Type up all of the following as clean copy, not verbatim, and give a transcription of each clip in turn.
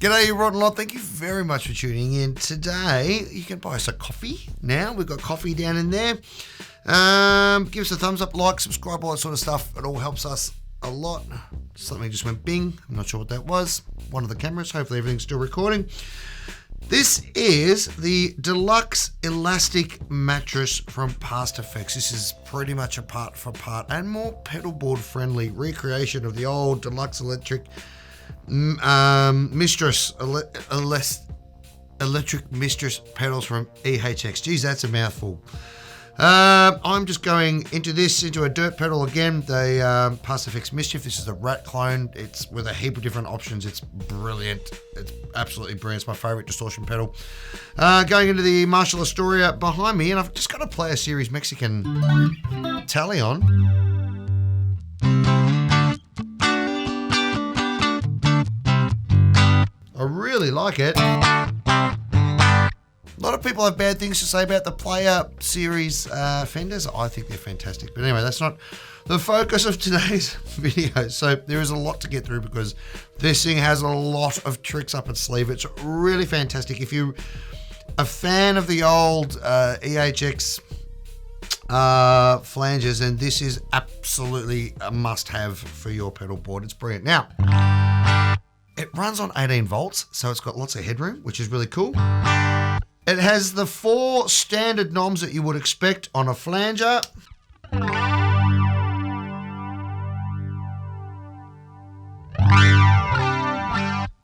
G'day, you rotten lot. Thank you very much for tuning in. Today, you can buy us a coffee now. We've got coffee down in there. Give us a thumbs up, like, subscribe, all that sort of stuff. It all helps us a lot. Something just went bing. I'm not sure what that was. One of the cameras. Hopefully everything's still recording. This is the Deluxe Elastic Mattress from PastFx. This is pretty much a part for part and more pedal board friendly recreation of the old Deluxe Electric Mistress, Electric Mistress pedals from EHX. Geez, that's a mouthful. I'm just going into a dirt pedal again, the PastFx Mischief. This is the Rat clone. It's with a heap of different options. It's brilliant. It's absolutely brilliant. It's my favorite distortion pedal. Going into the Marshall Astoria behind me, and I've just got to play a Series Mexican tally on. I really like it. A lot of people have bad things to say about the Player Series Fenders. I think they're fantastic. But anyway, that's not the focus of today's video. So there is a lot to get through because this thing has a lot of tricks up its sleeve. It's really fantastic. If you're a fan of the old EHX flangers, then this is absolutely a must-have for your pedal board. It's brilliant. Now, it runs on 18 volts, so it's got lots of headroom, which is really cool. It has the 4 standard knobs that you would expect on a flanger.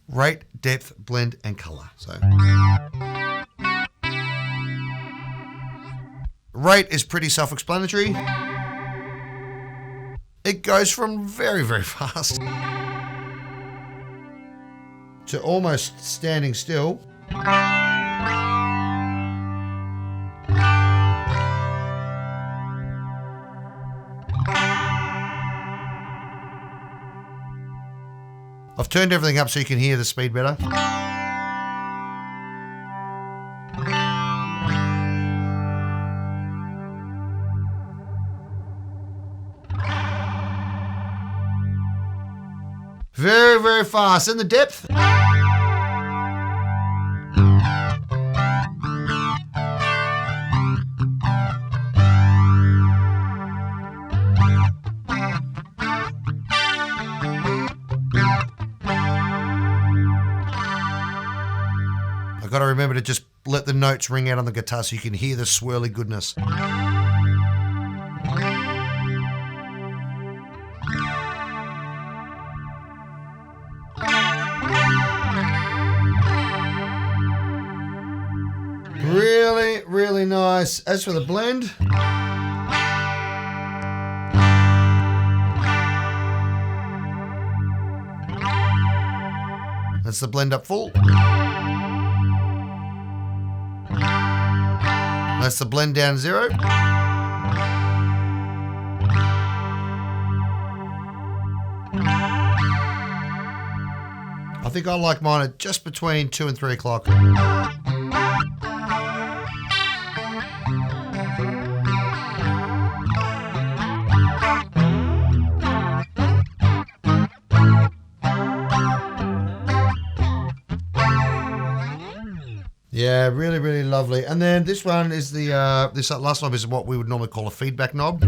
Rate, depth, blend, and color. So, rate is pretty self-explanatory. It goes from very, very fast to almost standing still. I've turned everything up so you can hear the speed better. Very, very fast. And the depth? I've got to remember to just let the notes ring out on the guitar so you can hear the swirly goodness. Really, really nice. As for the blend, that's the blend up full. That's the blend down 0. I think I like mine at just between 2 and 3 o'clock. Yeah, really, really lovely. And then this one is the, this last knob is what we would normally call a feedback knob.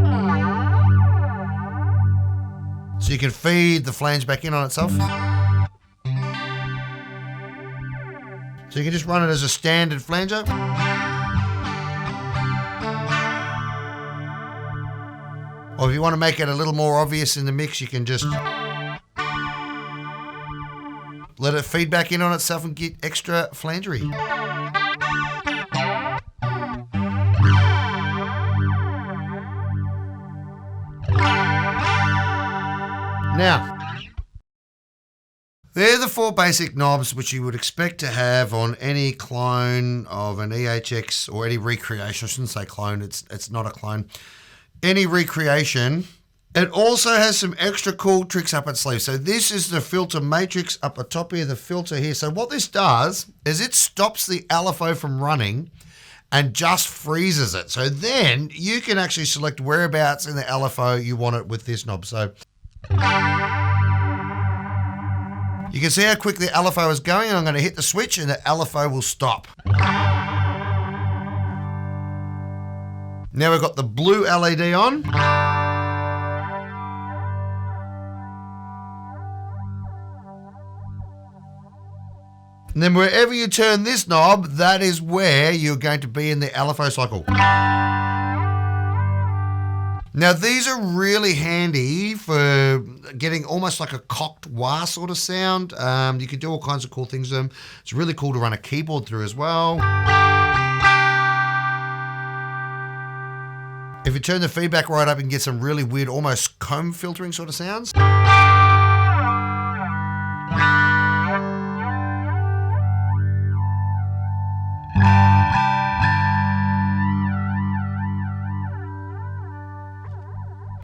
So you can feed the flange back in on itself. So you can just run it as a standard flanger. Or if you want to make it a little more obvious in the mix, you can just let it feed back in on itself and get extra flangery. Now, they're the 4 basic knobs which you would expect to have on any clone of an EHX or any recreation. I shouldn't say clone, it's not a clone. Any recreation. It also has some extra cool tricks up its sleeve. So this is the filter matrix up the top here, the filter here. So what this does is it stops the LFO from running and just freezes it. So then you can actually select whereabouts in the LFO you want it with this knob. So you can see how quick the LFO is going, and I'm going to hit the switch and the LFO will stop. Now we've got the blue LED on. And then wherever you turn this knob, that is where you're going to be in the LFO cycle. Now, these are really handy for getting almost like a cocked wah sort of sound. You can do all kinds of cool things with them. It's really cool to run a keyboard through as well. If you turn the feedback right up, you can get some really weird, almost comb filtering sort of sounds.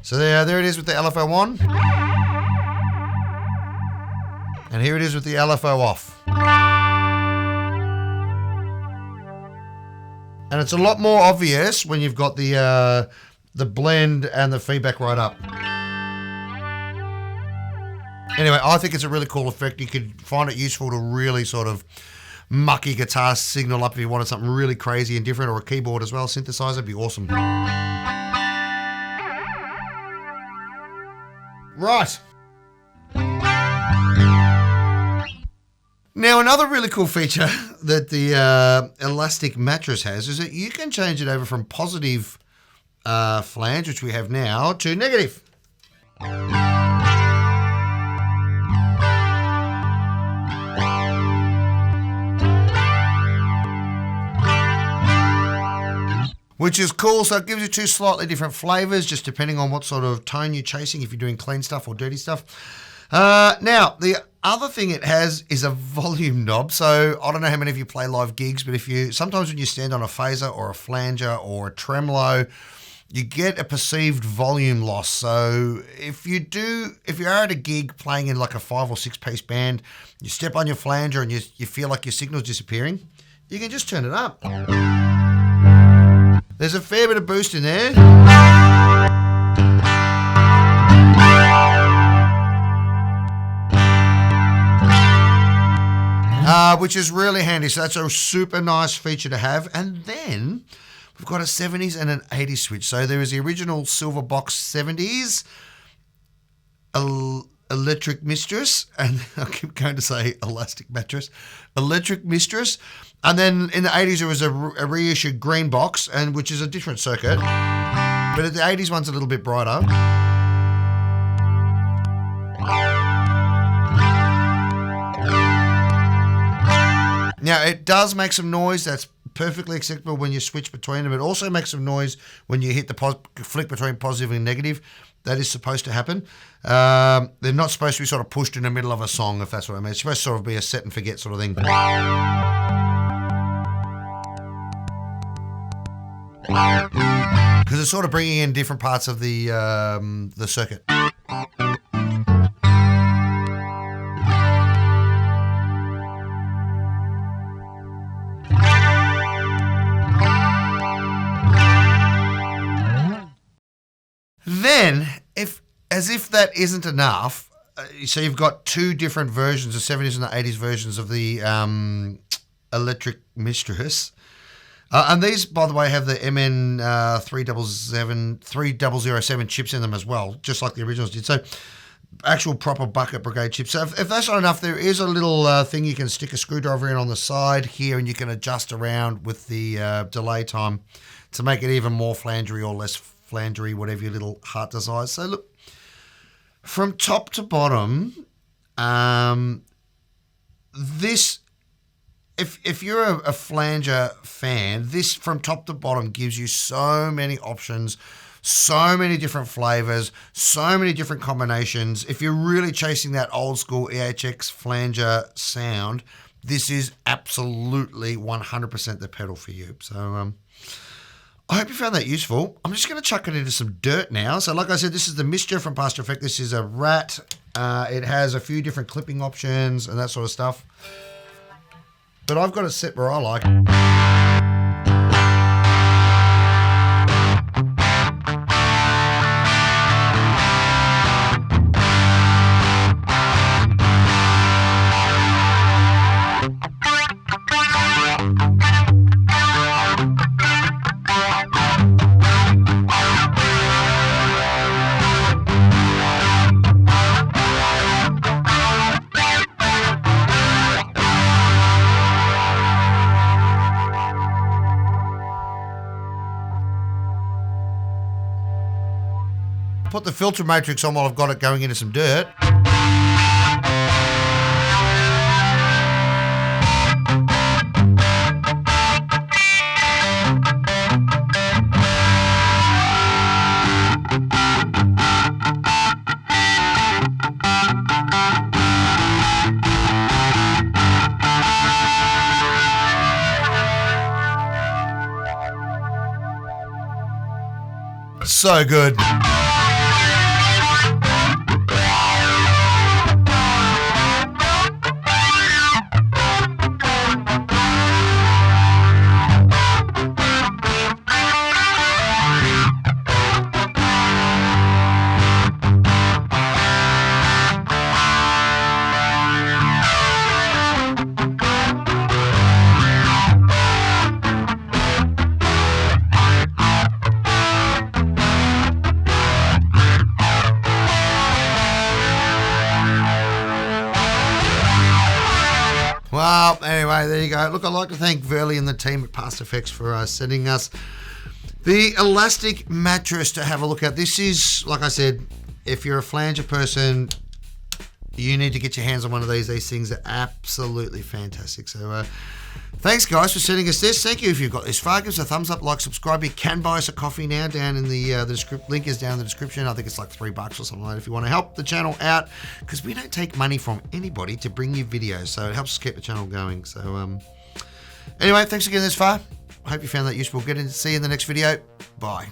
So there it is with the LFO on. And here it is with the LFO off. And it's a lot more obvious when you've got the blend and the feedback right up. Anyway, I think it's a really cool effect. You could find it useful to really sort of muck your guitar signal up if you wanted something really crazy and different, or a keyboard as well. Synthesizer would be awesome. Right. Now, another really cool feature that the Elastic Mattress has is that you can change it over from positive flange, which we have now, to negative. Which is cool, so it gives you 2 slightly different flavors, just depending on what sort of tone you're chasing, if you're doing clean stuff or dirty stuff. Now, the other thing it has is a volume knob. So I don't know how many of you play live gigs, but sometimes when you stand on a phaser or a flanger or a tremolo, you get a perceived volume loss. So if you are at a gig playing in like a 5 or 6 piece band, you step on your flanger and you feel like your signal's disappearing, you can just turn it up. There's a fair bit of boost in there. Which is really handy. So that's a super nice feature to have. And then we've got a 70s and an 80s switch. So there is the original silver box 70s Electric Mistress, and I keep going to say Elastic Mattress, Electric Mistress. And then in the 80s there was a reissued green box, and which is a different circuit. But the 80s one's a little bit brighter. Now, it does make some noise. That's perfectly acceptable when you switch between them. It also makes some noise when you hit the flick between positive and negative. That is supposed to happen. They're not supposed to be sort of pushed in the middle of a song, if that's what I mean. It's supposed to sort of be a set and forget sort of thing. Because it's sort of bringing in different parts of the circuit. Then, as if that isn't enough, so you've got 2 different versions, the 70s and the 80s versions of the Electric Mistress. And these, by the way, have the MN 3007 chips in them as well, just like the originals did. So, actual proper bucket brigade chips. So, if that's not enough, there is a little thing you can stick a screwdriver in on the side here, and you can adjust around with the delay time to make it even more flangery or less flangery, whatever your little heart desires. So look, from top to bottom, this, if you're a flanger fan, this from top to bottom gives you so many options, so many different flavors, so many different combinations. If you're really chasing that old school EHX flanger sound, this is absolutely 100% the pedal for you. So I hope you found that useful. I'm just going to chuck it into some dirt now. So like I said, this is the Mixture from PastFx. This is a rat. It has a few different clipping options and that sort of stuff. But I've got it set where I like it. Put the filter matrix on while I've got it going into some dirt. So good. Well, anyway, there you go. Look, I'd like to thank Verley and the team at PastFx for sending us the elastic mattress to have a look at. This is, like I said, if you're a flanger person, you need to get your hands on one of these. These things are absolutely fantastic. So thanks, guys, for sending us this. Thank you if you've got this far. Give us a thumbs up, like, subscribe. You can buy us a coffee now down in the link is down in the description. I think it's like $3 or something like that if you want to help the channel out, because we don't take money from anybody to bring you videos. So it helps us keep the channel going. So anyway, thanks again this far. I hope you found that useful. See you in the next video. Bye.